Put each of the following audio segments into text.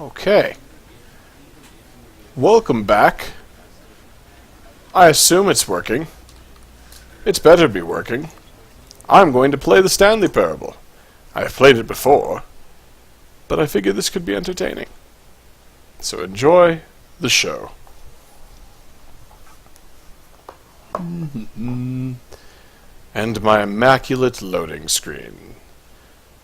Okay. Welcome back. I assume it's working. It's better be working. I'm going to play the Stanley Parable. I've played it before, but I figured this could be entertaining. So enjoy the show. And my immaculate loading screen.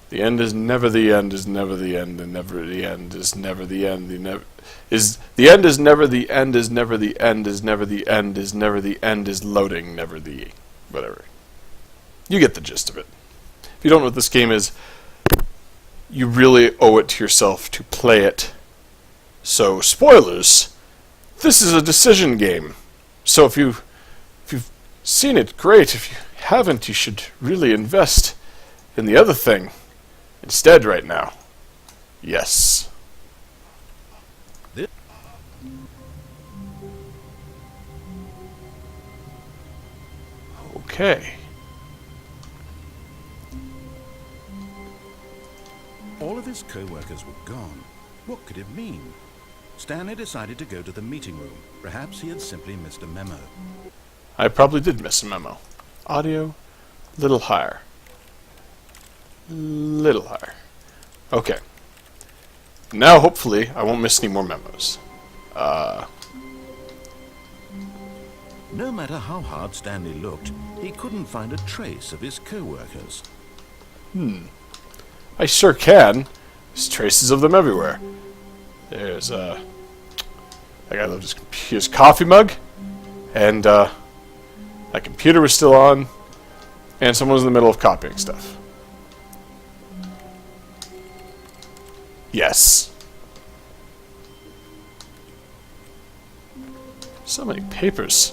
The end is never the end is never the end, and never the end is never the end. The end is never the end is never the end is never the end is never the end is loading, never the whatever. You get the gist of it. If you don't know what this game is, you really owe it to yourself to play it. So, spoilers. This is a decision game. So if you've seen it, great. If you haven't, you should really invest in the other thing instead right now. Yes. Okay. All of his co-workers were gone. What could it mean? Stanley decided to go to the meeting room. Perhaps he had simply missed a memo. I probably did miss a memo. Audio, little higher. Little higher. Okay. Now, hopefully, I won't miss any more memos. No matter how hard Stanley looked, he couldn't find a trace of his co-workers. I sure can. There's traces of them everywhere. There's, that guy left his coffee mug, and, that computer was still on, and someone was in the middle of copying stuff. Yes. So many papers.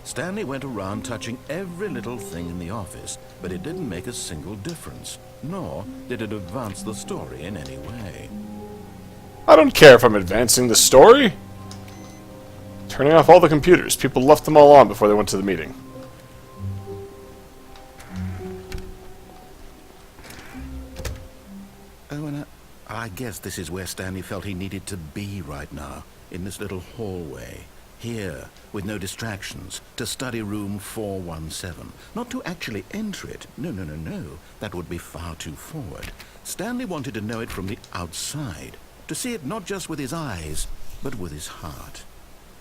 Stanley went around touching every little thing in the office, but it didn't make a single difference, nor did it advance the story in any way. I don't care if I'm advancing the story. Turning off all the computers. People left them all on before they went to the meeting. Oh, and I guess this is where Stanley felt he needed to be right now, in this little hallway. Here, with no distractions, to study room 417. Not to actually enter it. No. That would be far too forward. Stanley wanted to know it from the outside. To see it not just with his eyes, but with his heart.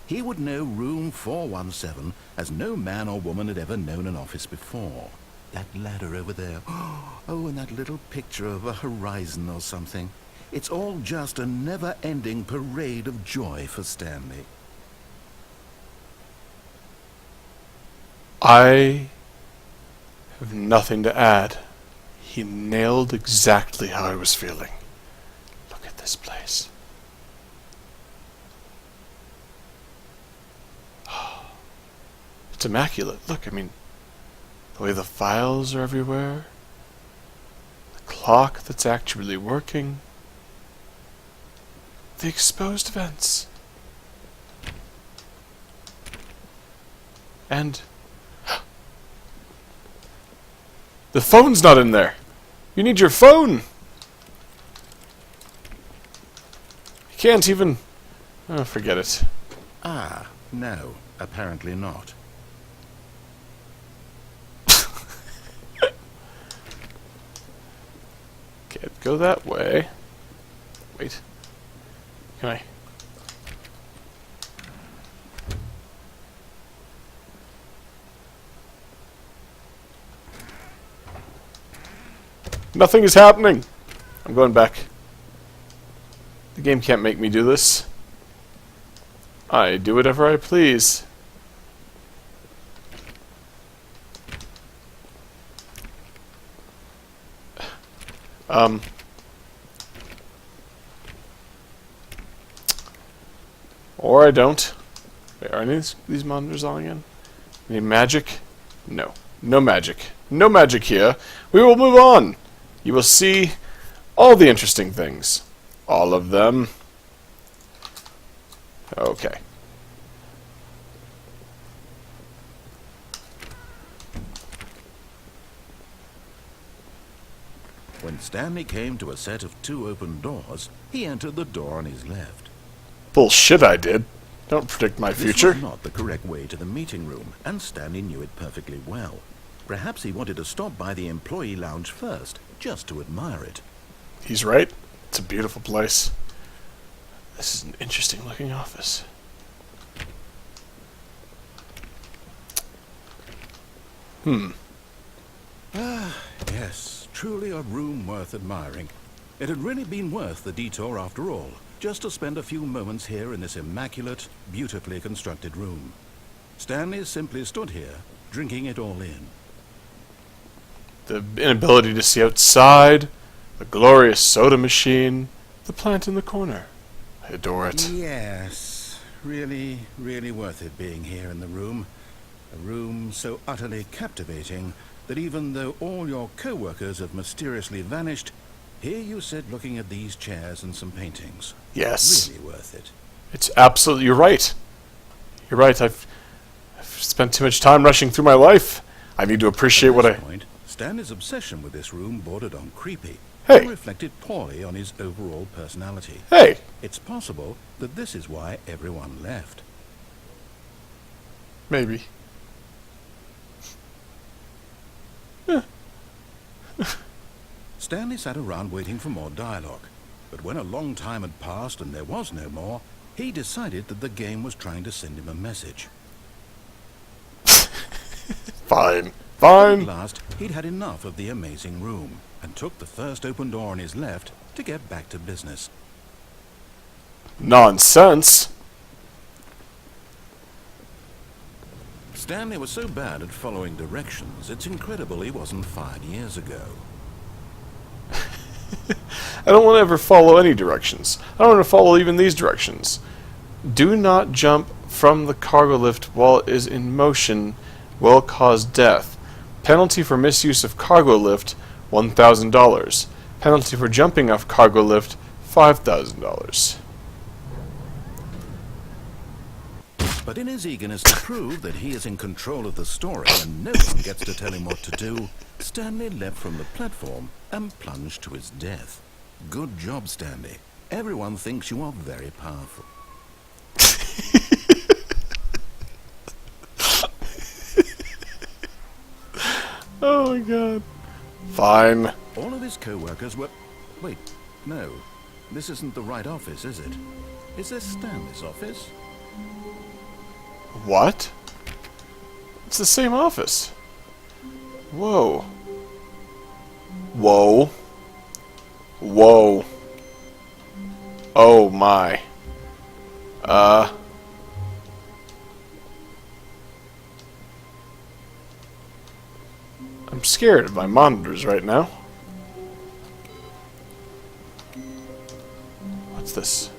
He would know room 417 as no man or woman had ever known an office before. That ladder over there. Oh, and that little picture of a horizon or something. It's all just a never-ending parade of joy for Stanley. I have nothing to add. He nailed exactly how I was feeling. Look at this place. It's immaculate. Look, I mean, the way the files are everywhere. The clock that's actually working. The exposed vents. And the phone's not in there. You need your phone. You can't even... Oh, forget it. Ah, no, apparently not. Can't go that way. Wait. Can I... Nothing is happening. I'm going back. The game can't make me do this. I do whatever I please. Or I don't. Wait, are any of these monitors on again? Any magic? No. No magic. No magic here. We will move on. You will see all the interesting things. All of them. Okay. When Stanley came to a set of 2 open doors, he entered the door on his left. Bullshit I did. Don't predict my future. This was not the correct way to the meeting room, and Stanley knew it perfectly well. Perhaps he wanted to stop by the employee lounge first, just to admire it. He's right. It's a beautiful place. This is an interesting looking office. Yes, truly a room worth admiring. It had really been worth the detour after all, just to spend a few moments here in this immaculate, beautifully constructed room. Stanley simply stood here, drinking it all in. The inability to see outside, the glorious soda machine, the plant in the corner. I adore it. Yes, really, really worth it being here in the room. A room so utterly captivating that even though all your co-workers have mysteriously vanished, here you sit looking at these chairs and some paintings. Yes. Really worth it. It's absolutely... You're right. You're right. I've spent too much time rushing through my life. I need to appreciate what At this point, Stanley's obsession with this room bordered on creepy. Hey. And reflected poorly on his overall personality. Hey! It's possible that this is why everyone left. Maybe. Stanley sat around waiting for more dialogue, but when a long time had passed and there was no more, he decided that the game was trying to send him a message. Fine. At Fine. last, he'd had enough of the amazing room, and took the first open door on his left to get back to business. Nonsense. Stanley was so bad at following directions, it's incredible he wasn't fired years ago. I don't want to ever follow any directions. I don't want to follow even these directions. Do not jump from the cargo lift while it is in motion. Will cause death. Penalty for misuse of cargo lift, $1,000. Penalty for jumping off cargo lift, $5,000. But in his eagerness to prove that he is in control of the story and no one gets to tell him what to do, Stanley leapt from the platform and plunged to his death. Good job, Stanley. Everyone thinks you are very powerful. Oh my god. Fine. All of his co-workers were... Wait, no. This isn't the right office, is it? Is this Stanley's office? What? It's the same office. Whoa. Whoa. Whoa. Oh my. I'm scared of my monitors right now. What's this?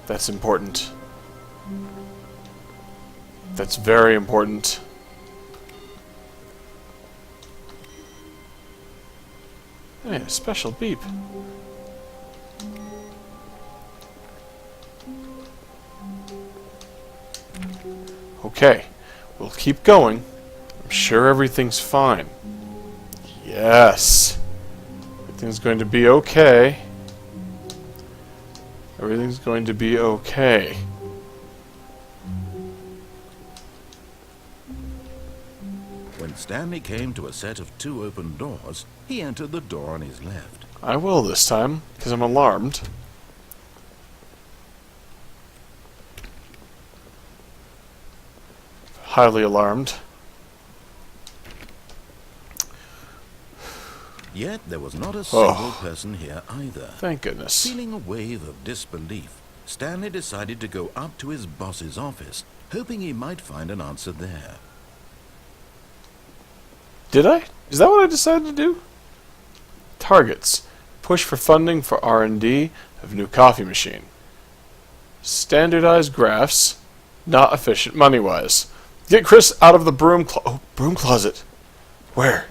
That's important. That's very important. Hey, a special beep. Okay, we'll keep going. I'm sure everything's fine. Yes. Everything's going to be okay. Everything's going to be okay. When Stanley came to a set of 2 open doors, he entered the door on his left. I will this time, because I'm alarmed. Highly alarmed. Yet there was not a single person here either. Thank goodness. Feeling a wave of disbelief, Stanley decided to go up to his boss's office, hoping he might find an answer there. Did I? Is that what I decided to do? Targets. Push for funding for R&D of new coffee machine. Standardized graphs. Not efficient money-wise. Get Chris out of the broom closet. Where?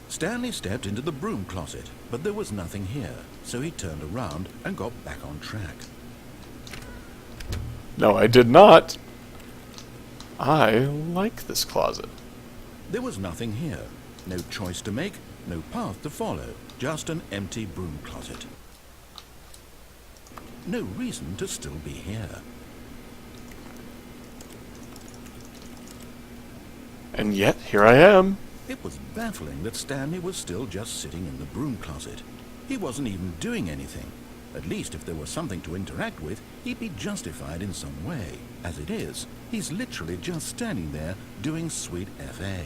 Stanley stepped into the broom closet, but there was nothing here, so he turned around and got back on track. No, I did not. I like this closet. There was nothing here. No choice to make, no path to follow. Just an empty broom closet. No reason to still be here. And yet, here I am. It was baffling that Stanley was still just sitting in the broom closet. He wasn't even doing anything. At least if there was something to interact with, he'd be justified in some way. As it is, he's literally just standing there doing sweet FA.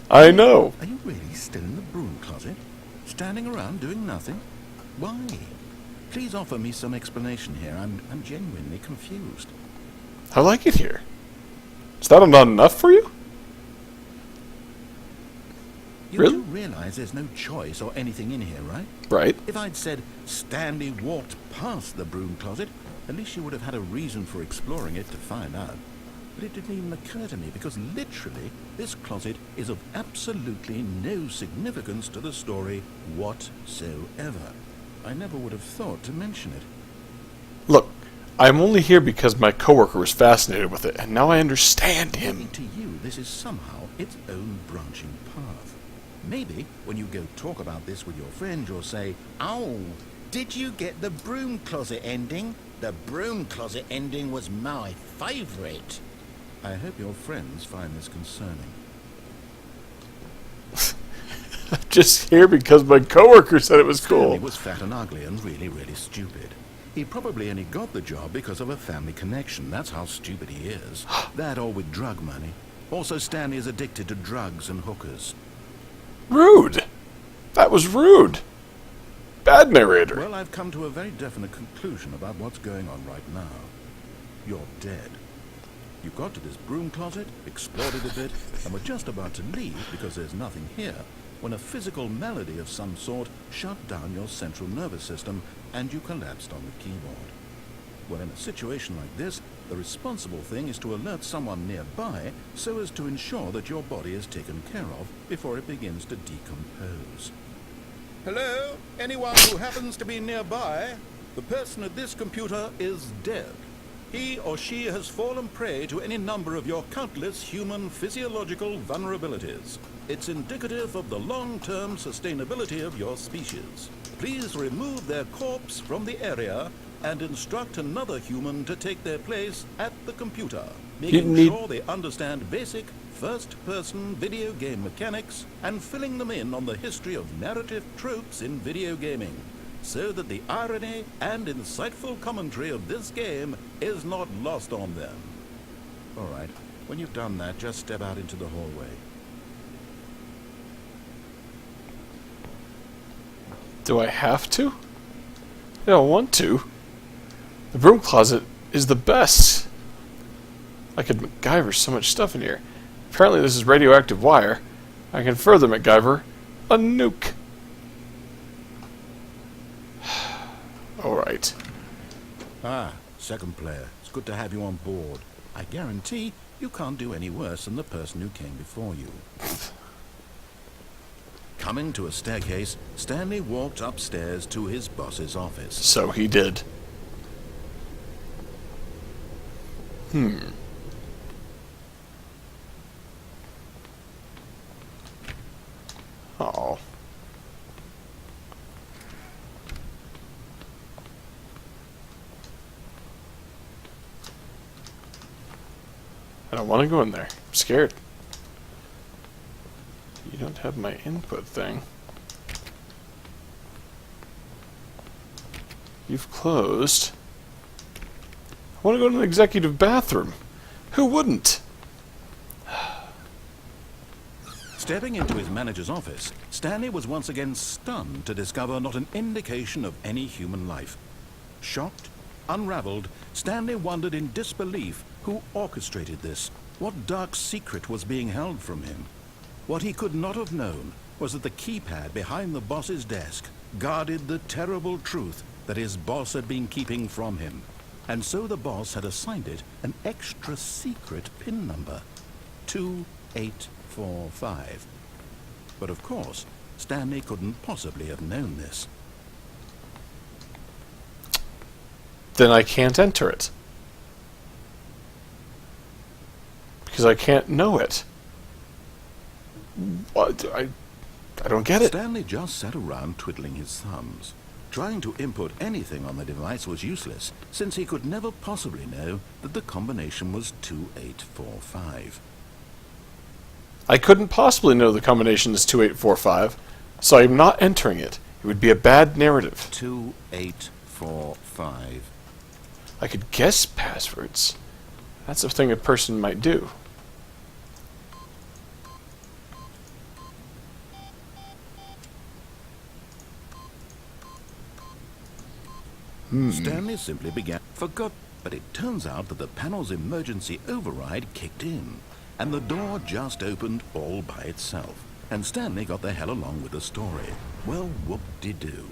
I know. Are you really still in the broom closet? Standing around doing nothing? Why? Please offer me some explanation here. I'm genuinely confused. I like it here. Is that not enough for you? You Really? do realize there's no choice or anything in here, right? Right. If I'd said Stanley walked past the broom closet, at least you would have had a reason for exploring it to find out. But it didn't even occur to me because literally this closet is of absolutely no significance to the story whatsoever. I never would have thought to mention it. Look, I'm only here because my coworker was fascinated with it, and now I understand Maybe him. to you this is somehow its own branching path. Maybe when you go talk about this with your friend, you'll say, "Oh, did you get the broom closet ending? The broom closet ending was my favorite." I hope your friends find this concerning. I'm just here because my coworker said it was Stanley cool. was fat and ugly and really, really stupid. He probably only got the job because of a family connection. That's how stupid he is. That or with drug money. Also, Stanley is addicted to drugs and hookers. Rude. That was rude. Bad narrator. Well, I've come to a very definite conclusion about what's going on right now. You're dead. You got to this broom closet, explored it a bit, and were just about to leave because there's nothing here, when a physical malady of some sort shut down your central nervous system and you collapsed on the keyboard. Well, in a situation like this, the responsible thing is to alert someone nearby so as to ensure that your body is taken care of before it begins to decompose. Hello? Anyone who happens to be nearby? The person at this computer is dead. He or she has fallen prey to any number of your countless human physiological vulnerabilities. It's indicative of the long-term sustainability of your species. Please remove their corpse from the area and instruct another human to take their place at the computer, making sure they understand basic first-person video game mechanics and filling them in on the history of narrative tropes in video gaming, so that the irony and insightful commentary of this game is not lost on them. All right, when you've done that, just step out into the hallway. Do I have to? I don't want to. The broom closet is the best. I could MacGyver so much stuff in here. Apparently this is radioactive wire. I can further MacGyver a nuke. Alright. Ah, second player. It's good to have you on board. I guarantee you can't do any worse than the person who came before you. Coming to a staircase, Stanley walked upstairs to his boss's office. So he did. Oh. I don't want to go in there. I'm scared. You don't have my input thing. You've closed. I want to go to an executive bathroom. Who wouldn't? Stepping into his manager's office, Stanley was once again stunned to discover not an indication of any human life. Shocked, unraveled, Stanley wondered in disbelief who orchestrated this. What dark secret was being held from him? What he could not have known was that the keypad behind the boss's desk guarded the terrible truth that his boss had been keeping from him. And so the boss had assigned it an extra secret PIN number, 2845. But of course, Stanley couldn't possibly have known this. then I can't enter it. Because I can't know it. What? I don't get it. Stanley just sat around twiddling his thumbs. Trying to input anything on the device was useless, since he could never possibly know that the combination was 2845. I couldn't possibly know the combination is 2845, so I'm not entering it. It would be a bad narrative. 2845. I could guess passwords. That's a thing a person might do. Stanley simply forgot, but it turns out that the panel's emergency override kicked in, and the door just opened all by itself, and Stanley got the hell along with the story. Well, whoop-de-doo.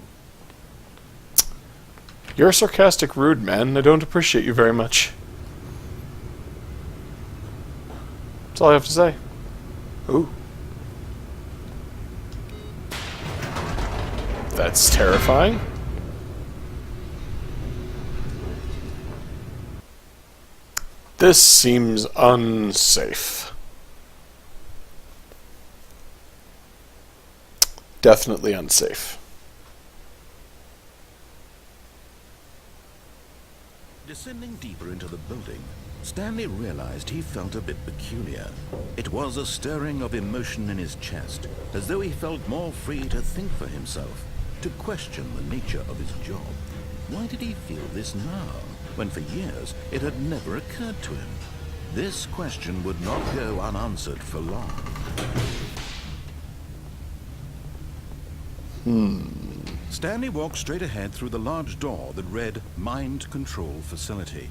You're a sarcastic, rude man, and I don't appreciate you very much. That's all I have to say. Ooh. That's terrifying. This seems unsafe. Definitely unsafe. Descending deeper into the building, Stanley realized he felt a bit peculiar. It was a stirring of emotion in his chest, as though he felt more free to think for himself, to question the nature of his job. Why did he feel this now, when for years it had never occurred to him? This question would not go unanswered for long. Stanley walked straight ahead through the large door that read Mind Control Facility.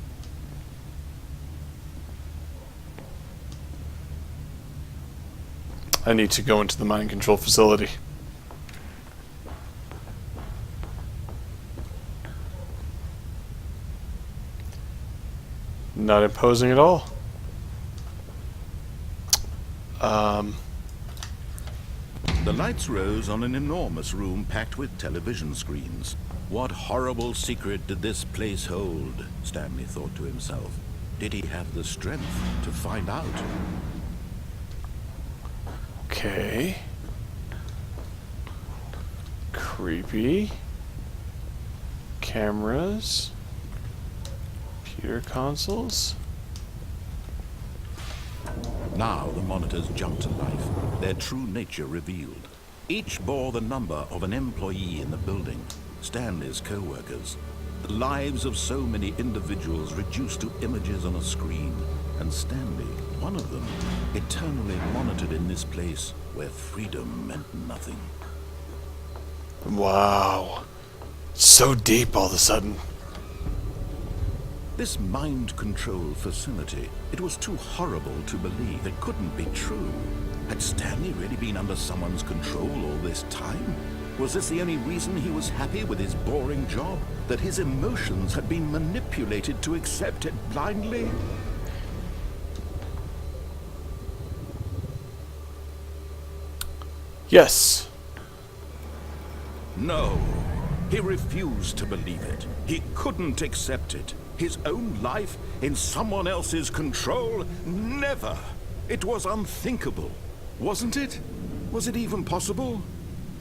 I need to go into the mind control facility. Not imposing at all. The lights rose on an enormous room packed with television screens. What horrible secret did this place hold? Stanley thought to himself. Did he have the strength to find out? Okay. Creepy. Cameras. Computer consoles. Now the monitors jumped to life, their true nature revealed. Each bore the number of an employee in the building, Stanley's co-workers. The lives of so many individuals reduced to images on a screen, and Stanley, one of them, eternally monitored in this place where freedom meant nothing. Wow. So deep all of a sudden. This mind control facility, it was too horrible to believe. It couldn't be true. Had Stanley really been under someone's control all this time? Was this the only reason he was happy with his boring job? That his emotions had been manipulated to accept it blindly? Yes. No. He refused to believe it. He couldn't accept it. His own life in someone else's control? Never! It was unthinkable. Wasn't it? Was it even possible?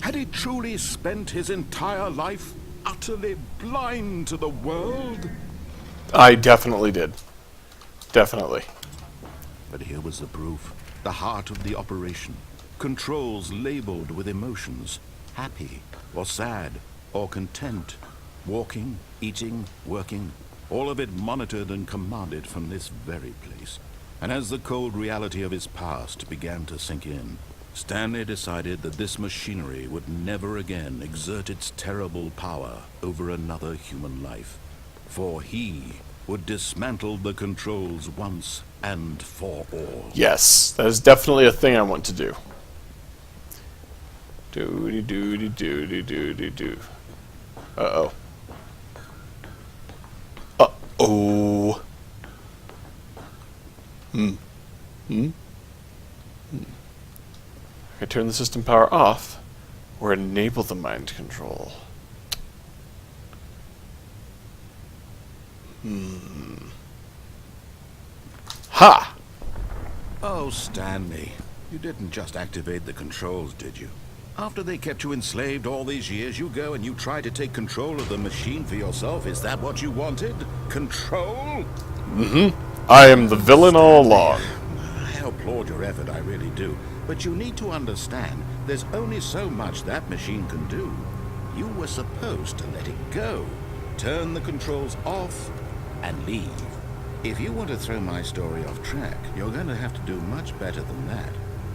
Had he truly spent his entire life utterly blind to the world? I definitely did. Definitely. But here was the proof. The heart of the operation. Controls labeled with emotions. Happy, or sad, or content. Walking, eating, working. All of it monitored and commanded from this very place. And as the cold reality of his past began to sink in, Stanley decided that this machinery would never again exert its terrible power over another human life. For he would dismantle the controls once and for all. Yes, that is definitely a thing I want to do. Do-de-do-de-do-de-do-de-do. Uh-oh. Uh-oh. I turn the system power off or enable the mind control. Ha! Oh, Stanley, you didn't just activate the controls, did you? After they kept you enslaved all these years, you go and you try to take control of the machine for yourself. Is that what you wanted? Control? I am the villain all along. I applaud your effort, I really do. But you need to understand, there's only so much that machine can do. You were supposed to let it go, turn the controls off, and leave. If you want to throw my story off track, you're going to have to do much better than that.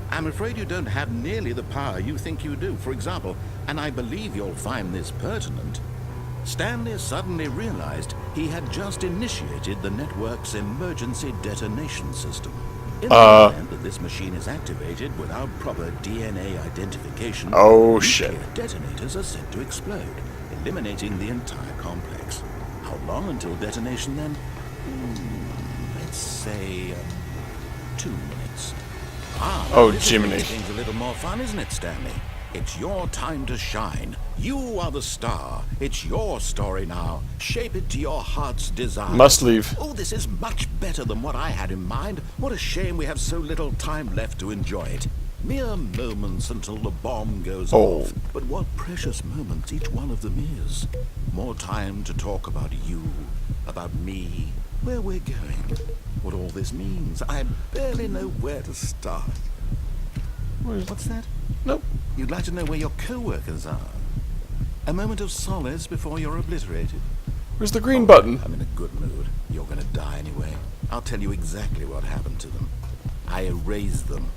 I'm afraid you don't have nearly the power you think you do. For example, and I believe you'll find this pertinent, Stanley suddenly realized he had just initiated the network's emergency detonation system. In the event that this machine is activated without proper DNA identification, Oh, shit. nuclear detonators are set to explode, eliminating the entire complex. How long until detonation then? Let's say 2 minutes. Oh, this is Jiminy. making things a little more fun, isn't it, Stanley? It's your time to shine. You are the star. It's your story now. Shape it to your heart's desire. Must leave. Oh, this is much better than what I had in mind. What a shame we have so little time left to enjoy it. Mere moments until the bomb goes off. But what precious moments each one of them is. More time to talk about you, about me, where we're going, what all this means. I barely know where to start. What's that? Nope. You'd like to know where your co-workers are. A moment of solace before you're obliterated. Where's the green button? I'm in a good mood. You're gonna die anyway. I'll tell you exactly what happened to them. I erased them.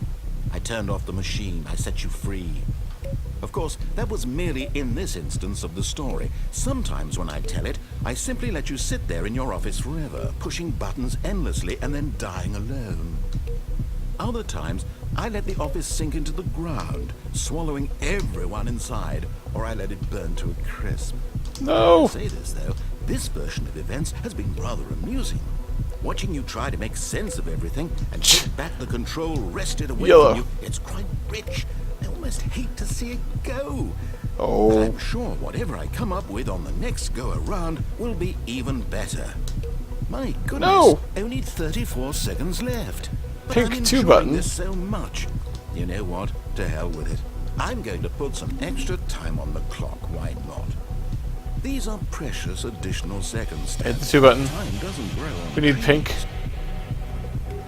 I turned off the machine. I set you free. Of course, that was merely in this instance of the story. Sometimes when I tell it, I simply let you sit there in your office forever, pushing buttons endlessly and then dying alone. Other times, I let the office sink into the ground, swallowing everyone inside, or I let it burn to a crisp. No. I'll say this, though, this version of events has been rather amusing. Watching you try to make sense of everything and take back the control wrested away from you, it's quite rich. I almost hate to see it go. Oh. But I'm sure whatever I come up with on the next go-around will be even better. My goodness, No. only 34 seconds left. But Pink I'm 2 enjoying button. this so much. You know what? To hell with it. I'm going to put some extra time on the clock. Why not? These are precious additional seconds. Hit the 2 button. Time doesn't grow on We need trees. pink.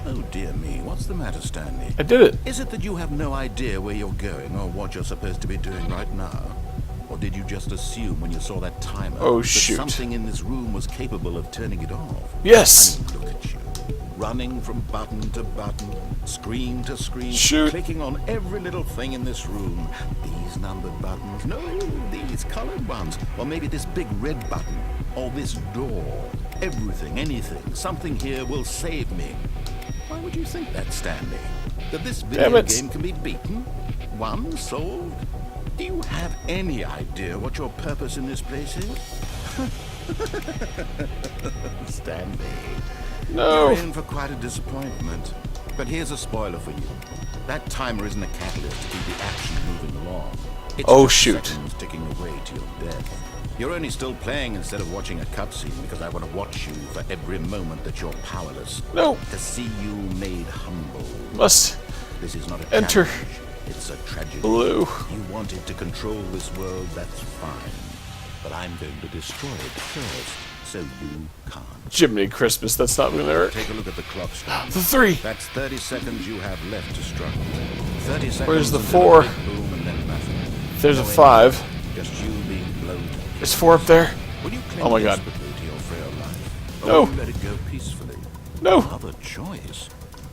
Oh dear me, what's the matter, Stanley? I did it. Is it that you have no idea where you're going or what you're supposed to be doing right now? Or did you just assume when you saw that timer Oh, that shoot. something in this room was capable of turning it off? Yes. I mean, look at you. Running from button to button, screen to screen, Shoot. clicking on every little thing in this room. These numbered buttons, no, these colored ones. Or maybe this big red button, or this door. Everything, anything, something here will save me. Why would you think that, Stanley? That this video game can be beaten? Won? Solved? Do you have any idea what your purpose in this place is? Stanley. No. You're in for quite a disappointment. But here's a spoiler for you. That timer isn't a catalyst to keep the action moving along. It's just shoot. seconds ticking away to your death. You're only still playing instead of watching a cutscene because I want to watch you for every moment that you're powerless. No. To see you made humble. Must This is not a enter. challenge. It's a tragedy. Blue. You wanted to control this world, that's fine. But I'm going to destroy it first, so you can't. Jiminy Christmas. That's not gonna hurt. Take a look at the clock, Stanley. The 3. That's 30 seconds you have left to struggle. 30 seconds. Where's the until 4? a big boom and then nothing. There's a No 5. end, just you being blown. There's 4 up there. Will you cling Oh my God. desperately to your frail life? Or No. will you let it go peacefully? No. Another choice.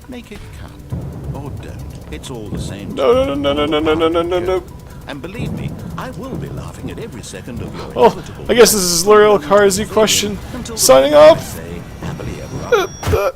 Make it count. Or don't. It's all the same. No, no, no, no, no, no, no, no, no, no. And believe me, I will be laughing at every second of your Well, inevitable I guess this is L'Oreal Carzy question. until the Signing moment I off. say, happily ever after.